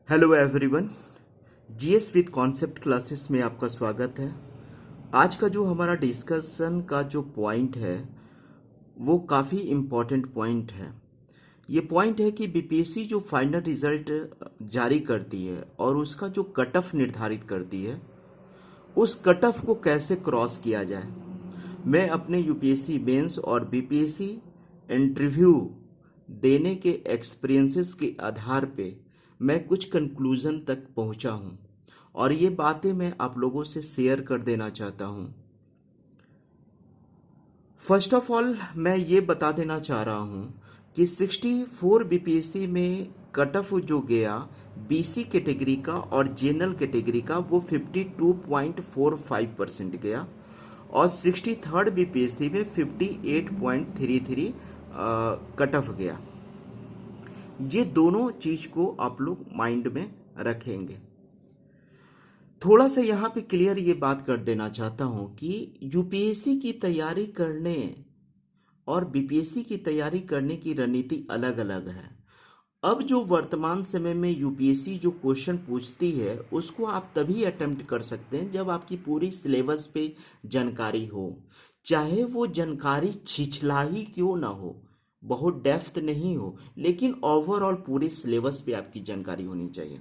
Hello everyone. GS with concept classes में आपका स्वागत है। आज का जो हमारा डिस्कशन का जो पॉइंट है वो काफ़ी इम्पोर्टेंट पॉइंट है। ये पॉइंट है कि बीपीएससी जो फाइनल रिजल्ट जारी करती है और उसका जो कट ऑफ निर्धारित करती है, उस कट ऑफ को कैसे क्रॉस किया जाए। मैं अपने यूपीएससी मेंस और बीपीएससी इंटरव्यू देने के एक्सपीरियंसेस के आधार पे मैं कुछ कंक्लूज़न तक पहुंचा हूं और ये बातें मैं आप लोगों से शेयर कर देना चाहता हूं। फर्स्ट ऑफ ऑल मैं ये बता देना चाह रहा हूं कि 64 बीपीएससी में कट ऑफ जो गया बीसी कैटेगरी का और जनरल कैटेगरी का वो 52.45% गया और 63rd बीपीएससी में 58.33 कट ऑफ गया। ये दोनों चीज को आप लोग माइंड में रखेंगे। थोड़ा सा यहाँ पे क्लियर ये बात कर देना चाहता हूँ कि यूपीएससी की तैयारी करने और बीपीएससी की तैयारी करने की रणनीति अलग अलग है। अब जो वर्तमान समय में यूपीएससी जो क्वेश्चन पूछती है उसको आप तभी अटेम्प्ट कर सकते हैं जब आपकी पूरी सिलेबस पे जानकारी हो, चाहे वो जानकारी छिछला ही क्यों ना हो, बहुत डेप्थ नहीं हो, लेकिन ओवरऑल पूरे सिलेबस पे आपकी जानकारी होनी चाहिए।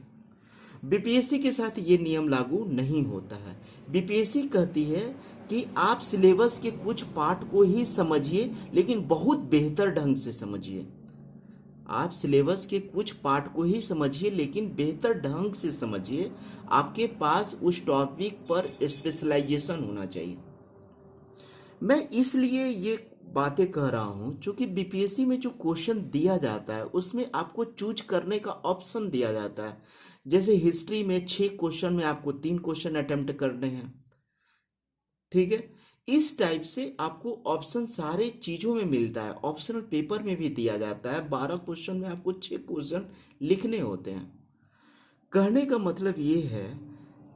बीपीएससी के साथ ये नियम लागू नहीं होता है। बीपीएससी कहती है कि आप सिलेबस के कुछ पार्ट को ही समझिए, लेकिन बहुत बेहतर ढंग से समझिए। आप सिलेबस के कुछ पार्ट को ही समझिए, लेकिन बेहतर ढंग से समझिए। आपके पास उस टॉपिक पर स्पेशलाइजेशन होना चाहिए। मैं इसलिए ये बातें कह रहा हूं क्योंकि बीपीएससी में जो क्वेश्चन दिया जाता है उसमें आपको चूज करने का ऑप्शन दिया जाता है। जैसे हिस्ट्री में 6 क्वेश्चन में आपको 3 क्वेश्चन अटेम्प्ट करने हैं, ठीक है। इस टाइप से आपको ऑप्शन सारे चीजों में मिलता है। ऑप्शनल पेपर में भी दिया जाता है। 12 क्वेश्चन में आपको 6 क्वेश्चन लिखने होते हैं। कहने का मतलब ये है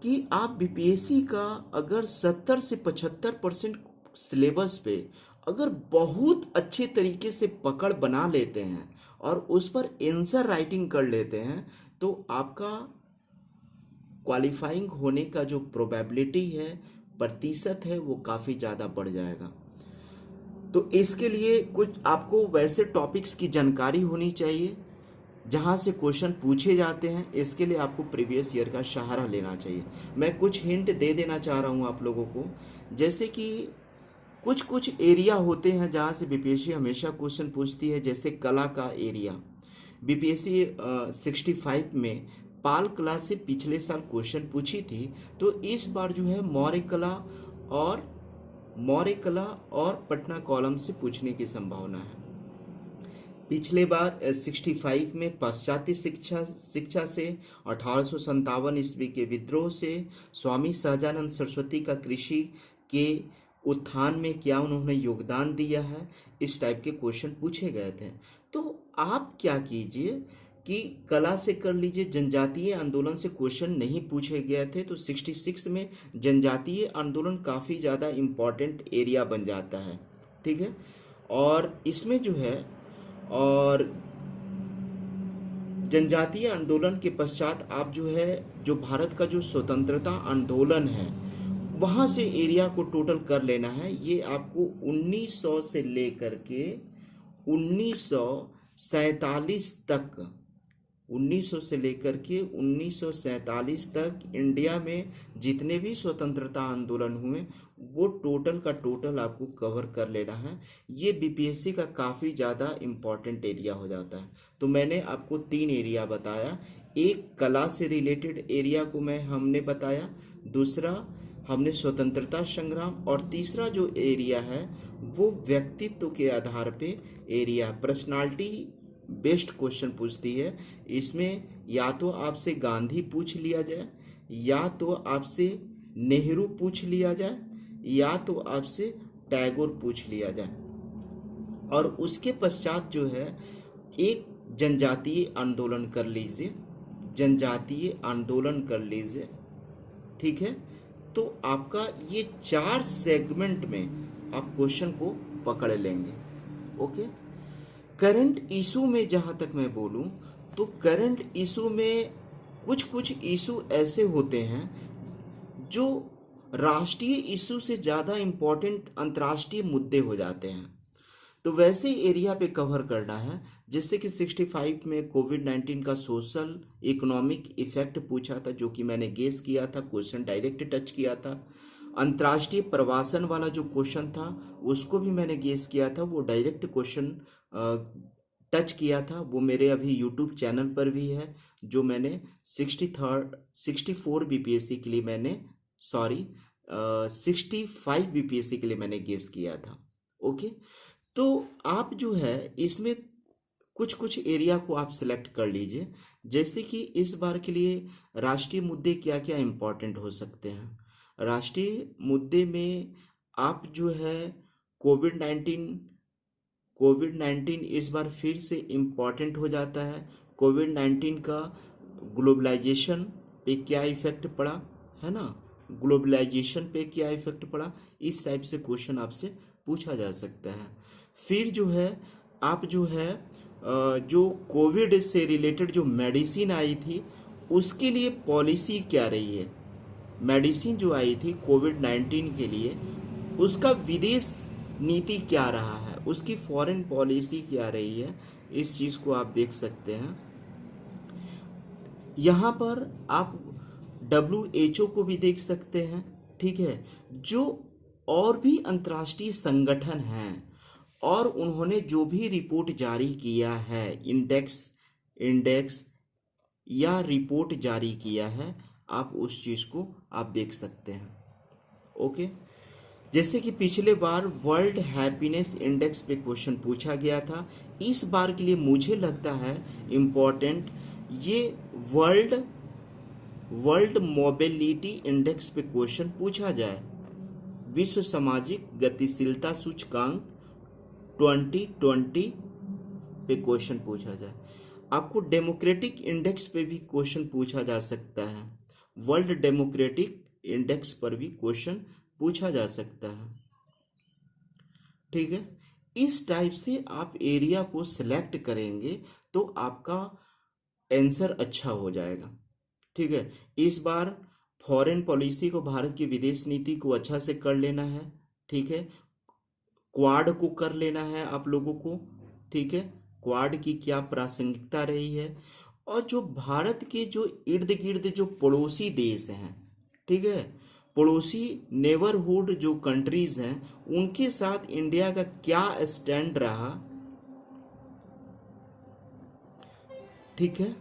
कि आप बीपीएससी का अगर 70 से 75% सिलेबस पे अगर बहुत अच्छे तरीके से पकड़ बना लेते हैं और उस पर आंसर राइटिंग कर लेते हैं तो आपका क्वालिफाइंग होने का जो प्रोबेबिलिटी है, प्रतिशत है, वो काफ़ी ज़्यादा बढ़ जाएगा। तो इसके लिए कुछ आपको वैसे टॉपिक्स की जानकारी होनी चाहिए जहाँ से क्वेश्चन पूछे जाते हैं। इसके लिए आपको प्रीवियस ईयर का सहारा लेना चाहिए। मैं कुछ हिंट दे देना चाह रहा हूँ आप लोगों को। जैसे कि कुछ कुछ एरिया होते हैं जहाँ से बीपीएससी हमेशा क्वेश्चन पूछती है। जैसे कला का एरिया, बीपीएससी 65 में पाल कला से पिछले साल क्वेश्चन पूछी थी, तो इस बार जो है मौर्य कला और पटना कॉलम से पूछने की संभावना है। पिछले बार 65 में पाश्चात्य शिक्षा से, 1857 ईस्वी के विद्रोह से, स्वामी सहजानंद सरस्वती का कृषि के उत्थान में क्या उन्होंने योगदान दिया है, इस टाइप के क्वेश्चन पूछे गए थे। तो आप क्या कीजिए कि कला से कर लीजिए। जनजातीय आंदोलन से क्वेश्चन नहीं पूछे गए थे, तो 66 में जनजातीय आंदोलन काफ़ी ज़्यादा इम्पॉर्टेंट एरिया बन जाता है, ठीक है। और इसमें जो है, और जनजातीय आंदोलन के पश्चात आप जो है जो भारत का जो स्वतंत्रता आंदोलन है वहाँ से एरिया को टोटल कर लेना है। ये आपको 1900 से लेकर के 1947 तक, 1900 से लेकर के 1947 तक इंडिया में जितने भी स्वतंत्रता आंदोलन हुए वो टोटल का टोटल आपको कवर कर लेना है। ये बीपीएससी का काफ़ी ज़्यादा इम्पॉर्टेंट एरिया हो जाता है। तो मैंने आपको 3 एरिया बताया। एक कला से रिलेटेड एरिया को हमने बताया, दूसरा हमने स्वतंत्रता संग्राम, और तीसरा जो एरिया है वो व्यक्तित्व के आधार पे एरिया, पर्सनालिटी बेस्ड क्वेश्चन पूछती है। इसमें या तो आपसे गांधी पूछ लिया जाए, या तो आपसे नेहरू पूछ लिया जाए, या तो आपसे टैगोर पूछ लिया जाए। और उसके पश्चात जो है एक जनजातीय आंदोलन कर लीजिए, जनजातीय आंदोलन कर लीजिए, ठीक है। तो आपका ये 4 सेगमेंट में आप क्वेश्चन को पकड़ लेंगे, ओके। करंट इशू में जहाँ तक मैं बोलूँ तो करंट इशू में कुछ कुछ इशू ऐसे होते हैं जो राष्ट्रीय इशू से ज़्यादा इम्पोर्टेंट अंतर्राष्ट्रीय मुद्दे हो जाते हैं, तो वैसे एरिया पे कवर करना है। जैसे कि 65 में कोविड-19 का सोशल इकोनॉमिक इफेक्ट पूछा था, जो कि मैंने गेस किया था, क्वेश्चन डायरेक्ट टच किया था। अंतर्राष्ट्रीय प्रवासन वाला जो क्वेश्चन था उसको भी मैंने गेस किया था, वो डायरेक्ट क्वेश्चन टच किया था। वो मेरे अभी यूट्यूब चैनल पर भी है, जो मैंने 64 बीपीएससी के लिए मैंने, सॉरी 65 बीपीएससी के लिए मैंने गेस किया था। ओके, तो आप जो है इसमें कुछ कुछ एरिया को आप सिलेक्ट कर लीजिए। जैसे कि इस बार के लिए राष्ट्रीय मुद्दे क्या क्या इम्पोर्टेंट हो सकते हैं। राष्ट्रीय मुद्दे में आप जो है कोविड 19 इस बार फिर से इम्पॉर्टेंट हो जाता है। कोविड 19 का ग्लोबलाइजेशन पे क्या इफेक्ट पड़ा है ना, ग्लोबलाइजेशन पे क्या इफेक्ट पड़ा, इस टाइप से क्वेश्चन आपसे पूछा जा सकता है। फिर जो है आप जो है जो कोविड से रिलेटेड जो मेडिसिन आई थी उसके लिए पॉलिसी क्या रही है, मेडिसिन जो आई थी कोविड 19 के लिए उसका विदेश नीति क्या रहा है, उसकी फॉरेन पॉलिसी क्या रही है, इस चीज़ को आप देख सकते हैं। यहाँ पर आप WHO को भी देख सकते हैं, ठीक है, जो और भी अंतर्राष्ट्रीय संगठन हैं और उन्होंने जो भी रिपोर्ट जारी किया है, इंडेक्स या रिपोर्ट जारी किया है, आप उस चीज़ को आप देख सकते हैं। ओके, जैसे कि पिछले बार वर्ल्ड हैप्पीनेस इंडेक्स पे क्वेश्चन पूछा गया था, इस बार के लिए मुझे लगता है इम्पोर्टेंट ये वर्ल्ड मोबिलिटी इंडेक्स पे क्वेश्चन पूछा जाए। विश्व सामाजिक गतिशीलता सूचकांक 2020 पे क्वेश्चन पूछा जाए। आपको डेमोक्रेटिक इंडेक्स पे भी क्वेश्चन पूछा जा सकता है, वर्ल्ड डेमोक्रेटिक इंडेक्स पर भी क्वेश्चन पूछा जा सकता है, ठीक है। इस टाइप से आप एरिया को सिलेक्ट करेंगे तो आपका आंसर अच्छा हो जाएगा, ठीक है। इस बार फॉरेन पॉलिसी को, भारत की विदेश नीति को अच्छा से कर लेना है, ठीक है। क्वाड को कर लेना है आप लोगों को, ठीक है, क्वाड की क्या प्रासंगिकता रही है, और जो भारत के जो इर्द गिर्द जो पड़ोसी देश हैं, ठीक है, पड़ोसी नेबरहुड जो कंट्रीज हैं, उनके साथ इंडिया का क्या स्टैंड रहा, ठीक है,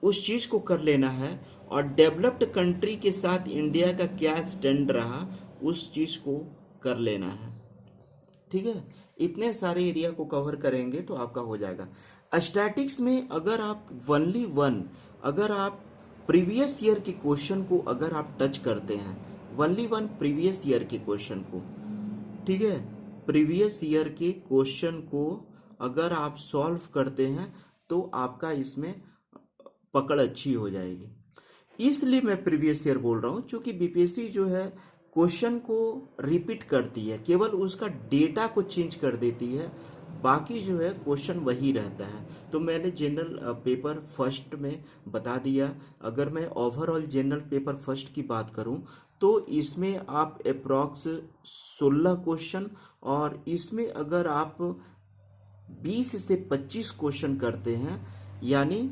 उस चीज को कर लेना है। और डेवलप्ड कंट्री के साथ इंडिया का क्या स्टैंड रहा, उस चीज को कर लेना है, ठीक है। इतने सारे एरिया को कवर करेंगे तो आपका हो जाएगा। स्टैटिक्स में अगर आप अगर आप प्रीवियस ईयर के क्वेश्चन को अगर आप टच करते हैं, ओनली वन प्रीवियस ईयर के क्वेश्चन को, ठीक है, प्रीवियस ईयर के क्वेश्चन को अगर आप सॉल्व करते हैं तो आपका इसमें पकड़ अच्छी हो जाएगी। इसलिए मैं प्रीवियस ईयर बोल रहा हूँ, क्योंकि बीपीएससी जो है क्वेश्चन को रिपीट करती है, केवल उसका डेटा को चेंज कर देती है, बाकी जो है क्वेश्चन वही रहता है। तो मैंने जनरल पेपर फर्स्ट में बता दिया। अगर मैं ओवरऑल जनरल पेपर फर्स्ट की बात करूं तो इसमें आप अप्रॉक्स 16 क्वेश्चन, और इसमें अगर आप 20 से 25 क्वेश्चन करते हैं, यानी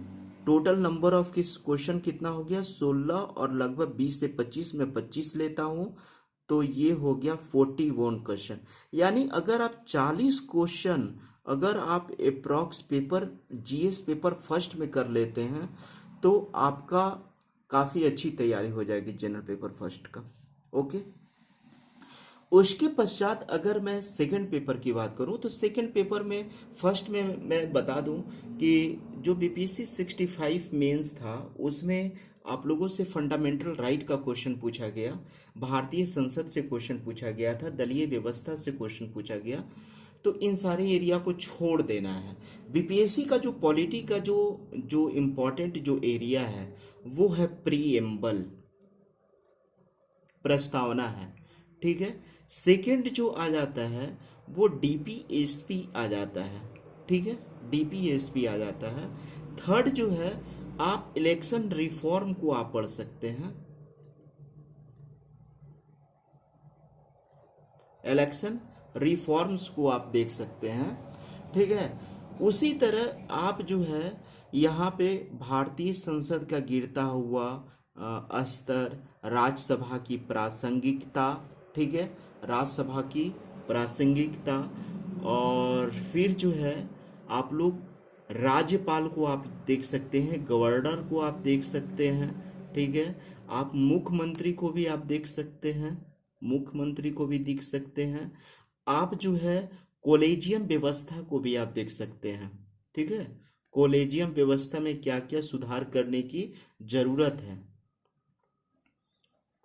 टोटल नंबर ऑफ क्वेश्चन कितना हो गया 16, और लगभग 20 से 25 में 25 लेता हूं तो ये हो गया 41 क्वेश्चन। यानी अगर आप 40 क्वेश्चन अगर आप approx paper GS paper first में कर लेते हैं तो आपका काफ़ी अच्छी तैयारी हो जाएगी जनरल पेपर फर्स्ट का। ओके, उसके पश्चात अगर मैं सेकंड पेपर की बात करूं तो सेकंड पेपर में फर्स्ट में मैं बता दूं कि जो बीपीएससी 65 मेंस था उसमें आप लोगों से फंडामेंटल राइट का क्वेश्चन पूछा गया, भारतीय संसद से क्वेश्चन पूछा गया था, दलीय व्यवस्था से क्वेश्चन पूछा गया। तो इन सारे एरिया को छोड़ देना है। बीपीएससी का जो पॉलिटी का जो इम्पोर्टेंट जो एरिया है वो है प्रीएम्बल, प्रस्तावना है, ठीक है। सेकंड जो आ जाता है वो डीपीएसपी आ जाता है, ठीक है, डीपीएसपी आ जाता है। थर्ड जो है आप इलेक्शन रिफॉर्म को आप पढ़ सकते हैं, इलेक्शन रिफॉर्म्स को आप देख सकते हैं, ठीक है। उसी तरह आप जो है यहाँ पे भारतीय संसद का गिरता हुआ स्तर, राज्यसभा की प्रासंगिकता, ठीक है, राज्यसभा की प्रासंगिकता, और फिर जो है आप लोग राज्यपाल को आप देख सकते हैं, गवर्नर को आप देख सकते हैं, ठीक है। आप मुख्यमंत्री को भी आप देख सकते हैं, मुख्यमंत्री को भी देख सकते हैं। आप जो है कॉलेजियम व्यवस्था को भी आप देख सकते हैं, ठीक है। कॉलेजियम व्यवस्था में क्या क्या सुधार करने की जरूरत है,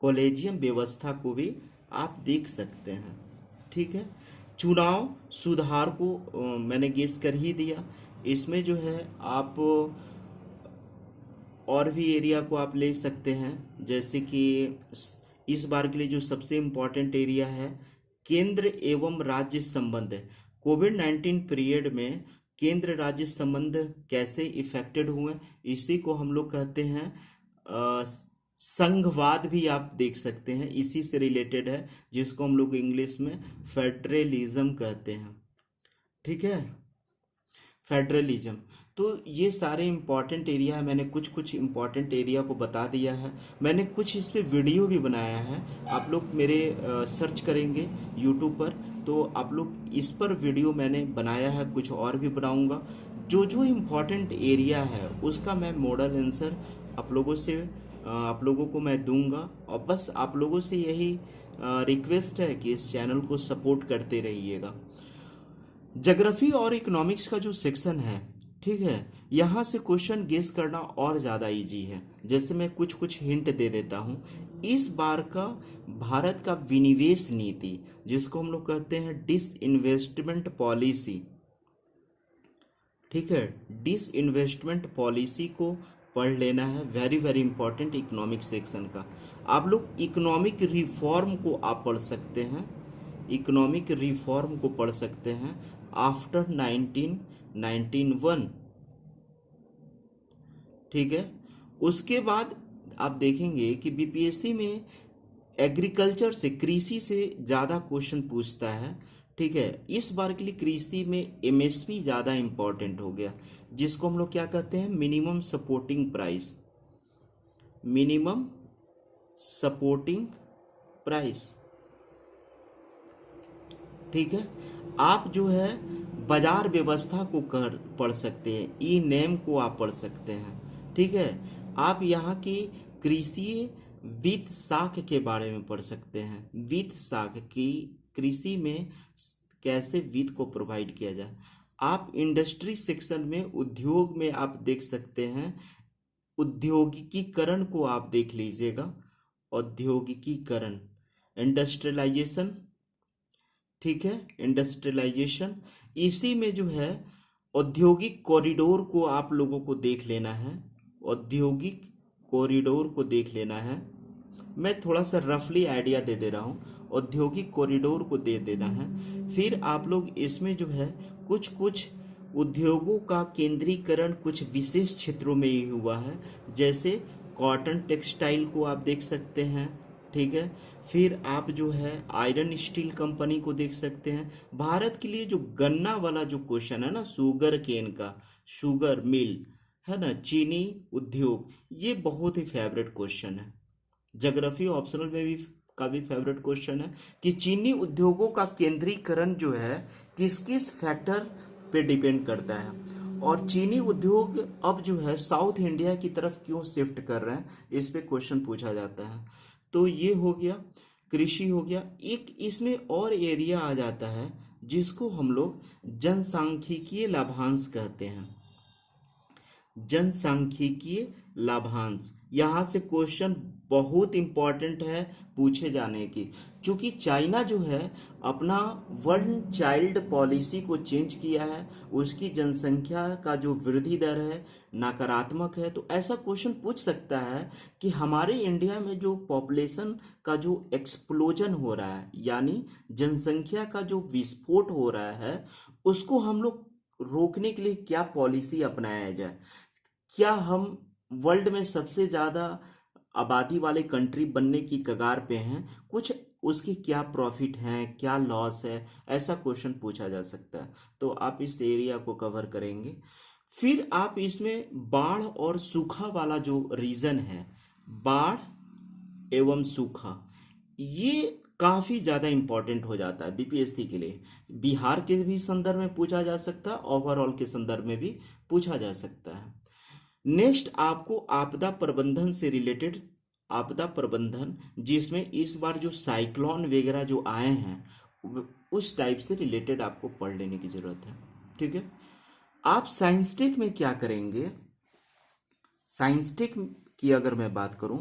कॉलेजियम व्यवस्था को भी आप देख सकते हैं, ठीक है। चुनाव सुधार को मैंने गेस कर ही दिया। इसमें जो है आप और भी एरिया को आप ले सकते हैं, जैसे कि इस बार के लिए जो सबसे इम्पोर्टेंट एरिया है, केंद्र एवं राज्य संबंध। कोविड-19 पीरियड में केंद्र राज्य संबंध कैसे इफेक्टेड हुए, इसी को हम लोग कहते हैं संघवाद भी आप देख सकते हैं, इसी से रिलेटेड है, जिसको हम लोग इंग्लिश में फेडरलिज्म कहते हैं, ठीक है, फेडरलिज्म। तो ये सारे इंपॉर्टेंट एरिया है, मैंने कुछ कुछ इंपॉर्टेंट एरिया को बता दिया है। मैंने कुछ इस पे वीडियो भी बनाया है, आप लोग मेरे सर्च करेंगे यूट्यूब पर तो आप लोग इस पर वीडियो मैंने बनाया है, कुछ और भी बनाऊंगा। जो जो इम्पोर्टेंट एरिया है उसका मैं मॉडल आंसर आप लोगों को मैं दूंगा, और बस आप लोगों से यही रिक्वेस्ट है कि इस चैनल को सपोर्ट करते रहिएगा। ज्योग्राफी और इकोनॉमिक्स का जो सेक्शन है, ठीक है, यहाँ से क्वेश्चन गेस करना और ज़्यादा इजी है। जैसे मैं कुछ कुछ हिंट दे देता हूँ। इस बार का भारत का विनिवेश नीति, जिसको हम लोग कहते हैं डिसइन्वेस्टमेंट पॉलिसी, ठीक है, डिसइन्वेस्टमेंट पॉलिसी को पढ़ लेना है, very very important economic section का। आप लोग इकोनॉमिक रिफॉर्म को आप पढ़ सकते हैं, इकोनॉमिक रिफॉर्म को पढ़ सकते हैं आफ्टर 1991, ठीक है। उसके बाद आप देखेंगे कि बीपीएससी में एग्रीकल्चर से, कृषि से ज़्यादा क्वेश्चन पूछता है, ठीक है। इस बार के लिए कृषि में एमएसपी ज़्यादा इंपॉर्टेंट हो गया, जिसको हम लोग क्या कहते हैं, minimum supporting price, minimum supporting price, ठीक है। आप जो है बाजार व्यवस्था को पढ़ सकते हैं, ई नेम को आप पढ़ सकते हैं, ठीक है। आप यहाँ की कृषि वित्त शाख के बारे में पढ़ सकते हैं, वित्त शाख की कृषि में कैसे वित्त को प्रोवाइड किया जाए। आप इंडस्ट्री सेक्शन में उद्योग में आप देख सकते हैं, औद्योगिकीकरण को आप देख लीजिएगा, औद्योगिकीकरण, इंडस्ट्रियलाइजेशन, ठीक है, इंडस्ट्रियलाइजेशन। इसी में जो है औद्योगिक कॉरिडोर को आप लोगों को देख लेना है, औद्योगिक कॉरिडोर को देख लेना है। मैं थोड़ा सा रफली आइडिया दे दे रहा हूँ, औद्योगिक कॉरिडोर को दे देना है। फिर आप लोग इसमें जो है कुछ कुछ उद्योगों का केंद्रीकरण कुछ विशेष क्षेत्रों में ही हुआ है, जैसे कॉटन टेक्सटाइल को आप देख सकते हैं, ठीक है। फिर आप जो है आयरन स्टील कंपनी को देख सकते हैं। भारत के लिए जो गन्ना वाला जो क्वेश्चन है ना, शुगर केन का, शुगर मिल है ना, चीनी उद्योग, ये बहुत ही फेवरेट क्वेश्चन है, ज्योग्राफी ऑप्शनल में भी का भी फेवरेट क्वेश्चन है कि चीनी उद्योगों का केंद्रीकरण जो है किस किस फैक्टर पे डिपेंड करता है, और चीनी उद्योग अब जो है साउथ इंडिया की तरफ क्यों शिफ्ट कर रहे हैं, इस पे क्वेश्चन पूछा जाता है। तो ये हो गया, कृषि हो गया। एक इसमें और एरिया आ जाता है जिसको हम लोग जनसांख्यिकीय लाभांश कहते हैं, जनसांख्यिकीय लाभांश। यहाँ से क्वेश्चन बहुत इंपॉर्टेंट है पूछे जाने की, क्योंकि चाइना जो है अपना वन चाइल्ड पॉलिसी को चेंज किया है, उसकी जनसंख्या का जो वृद्धि दर है नकारात्मक है। तो ऐसा क्वेश्चन पूछ सकता है कि हमारे इंडिया में जो पॉपुलेशन का जो एक्सप्लोजन हो रहा है, यानी जनसंख्या का जो विस्फोट हो रहा है, उसको हम लोग रोकने के लिए क्या पॉलिसी अपनाया जाए। क्या हम वर्ल्ड में सबसे ज़्यादा आबादी वाले कंट्री बनने की कगार पे हैं, कुछ उसकी क्या प्रॉफिट है, क्या लॉस है, ऐसा क्वेश्चन पूछा जा सकता है। तो आप इस एरिया को कवर करेंगे। फिर आप इसमें बाढ़ और सूखा वाला जो रीजन है, बाढ़ एवं सूखा, ये काफ़ी ज़्यादा इम्पोर्टेंट हो जाता है बीपीएससी के लिए। बिहार के भी संदर्भ में पूछा जा सकता है, ओवरऑल के संदर्भ में भी पूछा जा सकता है। नेक्स्ट आपको आपदा प्रबंधन से रिलेटेड, आपदा प्रबंधन जिसमें इस बार जो साइक्लोन वगैरह जो आए हैं उस टाइप से रिलेटेड आपको पढ़ लेने की जरूरत है। ठीक है। आप साइंस टेक में क्या करेंगे, साइंस टेक की अगर मैं बात करूं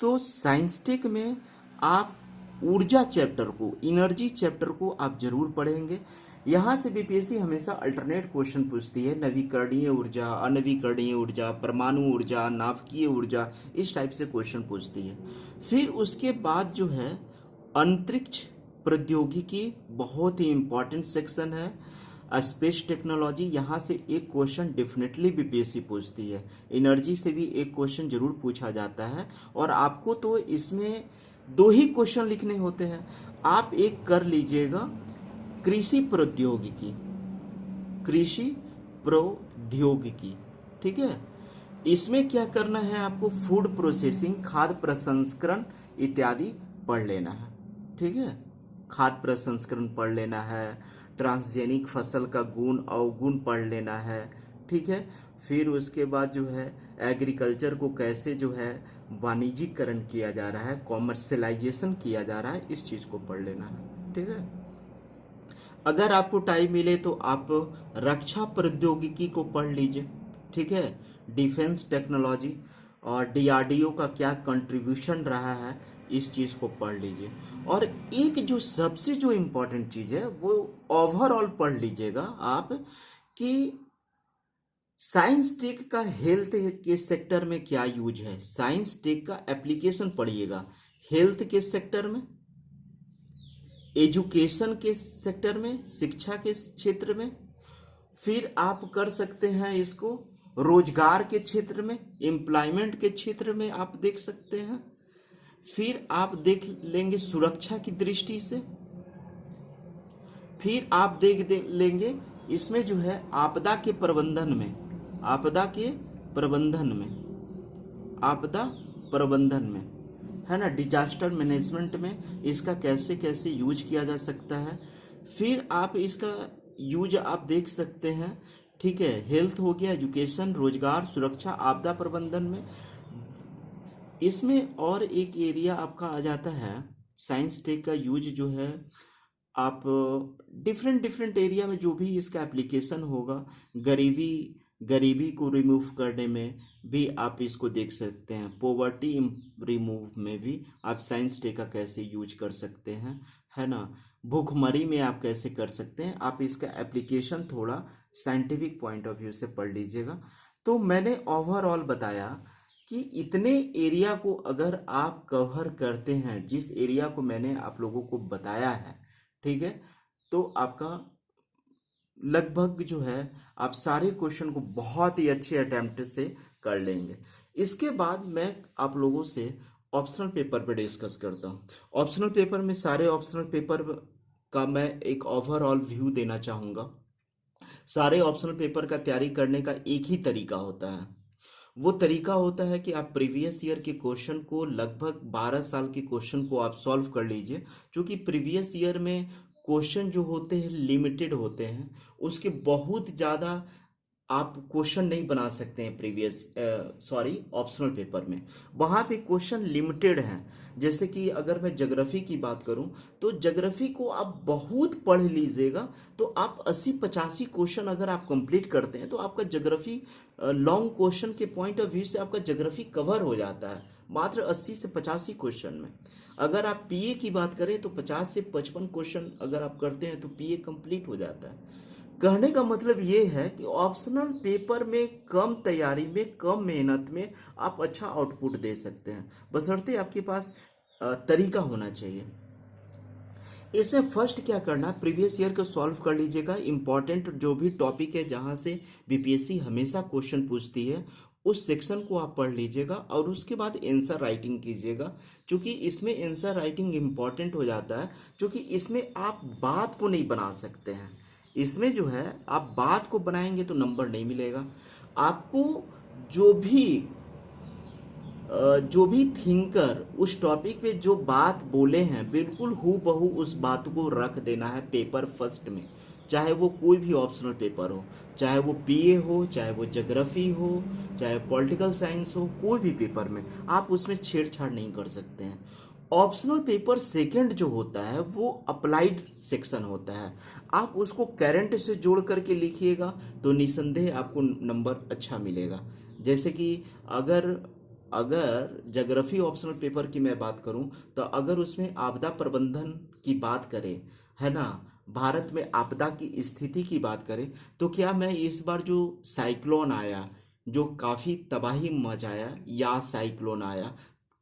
तो साइंस टेक में आप ऊर्जा चैप्टर को, एनर्जी चैप्टर को आप जरूर पढ़ेंगे। यहाँ से बीपीएससी हमेशा अल्टरनेट क्वेश्चन पूछती है, नवीकरणीय ऊर्जा, अनवीकरणीय ऊर्जा, परमाणु ऊर्जा, नाभिकीय ऊर्जा, इस टाइप से क्वेश्चन पूछती है। फिर उसके बाद जो है अंतरिक्ष प्रौद्योगिकी, बहुत ही इंपॉर्टेंट सेक्शन है। स्पेस टेक्नोलॉजी, यहाँ से एक क्वेश्चन डेफिनेटली बीपीएससी पूछती है। एनर्जी से भी एक क्वेश्चन जरूर पूछा जाता है, और आपको तो इसमें 2 ही क्वेश्चन लिखने होते हैं। आप एक कर लीजिएगा कृषि प्रौद्योगिकी, कृषि प्रौद्योगिकी। ठीक है। इसमें क्या करना है, आपको फूड प्रोसेसिंग, खाद्य प्रसंस्करण इत्यादि पढ़ लेना है। ठीक है। खाद्य प्रसंस्करण पढ़ लेना है, ट्रांसजेनिक फसल का गुण अवगुण पढ़ लेना है। ठीक है। फिर उसके बाद जो है एग्रीकल्चर को कैसे जो है वाणिज्यिकरण किया जा रहा है, कॉमर्शलाइजेशन किया जा रहा है, इस चीज़ को पढ़ लेना है। ठीक है। अगर आपको टाइम मिले तो आप रक्षा प्रौद्योगिकी को पढ़ लीजिए। ठीक है। डिफेंस टेक्नोलॉजी और डीआरडीओ का क्या कंट्रीब्यूशन रहा है, इस चीज़ को पढ़ लीजिए। और एक जो सबसे जो इम्पोर्टेंट चीज़ है वो ओवरऑल पढ़ लीजिएगा आप, कि साइंस टेक का हेल्थ के सेक्टर में क्या यूज है। साइंस टेक का एप्लीकेशन पढ़िएगा हेल्थ के सेक्टर में, एजुकेशन के सेक्टर में, शिक्षा के क्षेत्र में। फिर आप कर सकते हैं इसको रोजगार के क्षेत्र में, एम्प्लॉयमेंट के क्षेत्र में आप देख सकते हैं। फिर आप देख लेंगे सुरक्षा की दृष्टि से। फिर आप लेंगे इसमें जो है आपदा के प्रबंधन में, आपदा के प्रबंधन में, आपदा प्रबंधन में, है ना, डिजास्टर मैनेजमेंट में इसका कैसे कैसे यूज किया जा सकता है। फिर आप इसका यूज आप देख सकते हैं। ठीक है। हेल्थ हो गया, एजुकेशन, रोजगार, सुरक्षा, आपदा प्रबंधन में। इसमें और एक एरिया आपका आ जाता है साइंस टेक का यूज जो है, आप डिफरेंट डिफरेंट एरिया में जो भी इसका एप्लीकेशन होगा, गरीबी को रिमूव करने में भी आप इसको देख सकते हैं। पॉवर्टी रिमूव में भी आप साइंस टेक का कैसे यूज कर सकते हैं, है ना। भूखमरी में आप कैसे कर सकते हैं, आप इसका एप्लीकेशन थोड़ा साइंटिफिक पॉइंट ऑफ व्यू से पढ़ लीजिएगा। तो मैंने ओवरऑल बताया कि इतने एरिया को अगर आप कवर करते हैं, जिस एरिया को मैंने आप लोगों को बताया है, ठीक है, तो आपका लगभग जो है आप सारे क्वेश्चन को बहुत ही अच्छे अटेम्प्ट से कर लेंगे। इसके बाद मैं आप लोगों से ऑप्शनल पेपर पे डिस्कस करता हूँ। ऑप्शनल पेपर में सारे ऑप्शनल पेपर का मैं एक ओवरऑल व्यू देना चाहूँगा। सारे ऑप्शनल पेपर का तैयारी करने का एक ही तरीका होता है। वो तरीका होता है कि आप प्रीवियस ईयर के क्वेश्चन को, लगभग 12 साल के क्वेश्चन को आप सॉल्व कर लीजिए। क्योंकि प्रीवियस ईयर में क्वेश्चन जो होते हैं लिमिटेड होते हैं, उसके बहुत ज़्यादा आप क्वेश्चन नहीं बना सकते हैं ऑप्शनल पेपर में। वहाँ पे क्वेश्चन लिमिटेड हैं। जैसे कि अगर मैं ज्योग्राफी की बात करूं तो ज्योग्राफी को आप बहुत पढ़ लीजिएगा, तो आप 80-85 क्वेश्चन अगर आप कंप्लीट करते हैं तो आपका ज्योग्राफी लॉन्ग क्वेश्चन के पॉइंट ऑफ व्यू से आपका ज्योग्राफी कवर हो जाता है मात्र 80 से 85 क्वेश्चन में। अगर आप पीए की बात करें तो 50 से 55 क्वेश्चन अगर आप करते हैं तो पीए कंप्लीट हो जाता है। कहने का मतलब ये है कि ऑप्शनल पेपर में कम तैयारी में, कम मेहनत में आप अच्छा आउटपुट दे सकते हैं, बशर्ते आपके पास तरीका होना चाहिए। इसमें फर्स्ट क्या करना है, प्रीवियस ईयर को सॉल्व कर लीजिएगा। इंपॉर्टेंट जो भी टॉपिक है जहां से बीपीएससी हमेशा क्वेश्चन पूछती है उस सेक्शन को आप पढ़ लीजिएगा और उसके बाद आंसर राइटिंग कीजिएगा, क्योंकि इसमें आंसर राइटिंग इम्पॉर्टेंट हो जाता है, क्योंकि इसमें आप बात को नहीं बना सकते हैं। इसमें जो है आप बात को बनाएंगे तो नंबर नहीं मिलेगा आपको। जो भी जो भी थिंकर उस टॉपिक पे जो बात बोले हैं बिल्कुल हूबहू उस बात को रख देना है पेपर फर्स्ट में, चाहे वो कोई भी ऑप्शनल पेपर हो, चाहे वो पीए हो, चाहे वो ज्योग्राफी हो, चाहे पॉलिटिकल साइंस हो, कोई भी पेपर में आप उसमें छेड़छाड़ नहीं कर सकते हैं। ऑप्शनल पेपर सेकंड जो होता है वो अप्लाइड सेक्शन होता है, आप उसको करंट से जोड़ करके लिखिएगा तो निसंदेह आपको नंबर अच्छा मिलेगा। जैसे कि अगर अगर ज्योग्राफी ऑप्शनल पेपर की मैं बात करूं तो अगर उसमें आपदा प्रबंधन की बात करें, है ना, भारत में आपदा की स्थिति की बात करें, तो क्या मैं इस बार जो साइक्लोन आया जो काफ़ी तबाही मचाया या साइक्लोन आया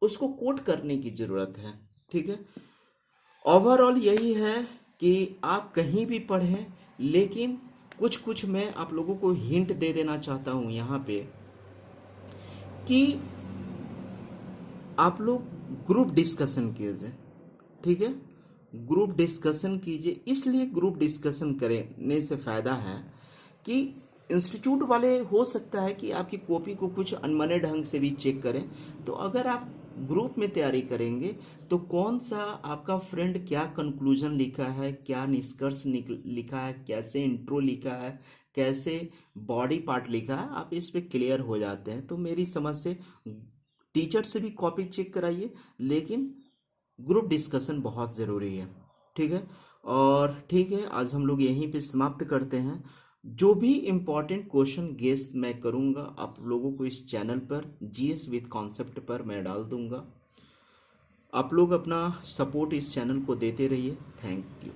उसको कोट करने की ज़रूरत है। ठीक है, ओवरऑल यही है कि आप कहीं भी पढ़ें, लेकिन कुछ कुछ मैं आप लोगों को हिंट दे देना चाहता हूँ यहाँ पे कि आप लोग ग्रुप डिस्कशन कीजिए। ठीक है, ग्रुप डिस्कशन कीजिए। इसलिए ग्रुप डिस्कशन करने से फ़ायदा है कि इंस्टीट्यूट वाले हो सकता है कि आपकी कॉपी को कुछ अनमने ढंग से भी चेक करें, तो अगर आप ग्रुप में तैयारी करेंगे तो कौन सा आपका फ्रेंड क्या कंक्लूजन लिखा है, क्या निष्कर्ष लिखा है, कैसे इंट्रो लिखा है, कैसे बॉडी पार्ट लिखा है, आप इस पे क्लियर हो जाते हैं। तो मेरी समझ से टीचर से भी कॉपी चेक कराइए, लेकिन ग्रुप डिस्कशन बहुत ज़रूरी है। ठीक है, और ठीक है, आज हम लोग यहीं पे समाप्त करते हैं। जो भी इम्पोर्टेंट क्वेश्चन गेस मैं करूँगा आप लोगों को इस चैनल पर जीएस विद कॉन्सेप्ट पर मैं डाल दूँगा। आप लोग अपना सपोर्ट इस चैनल को देते रहिए। Thank you.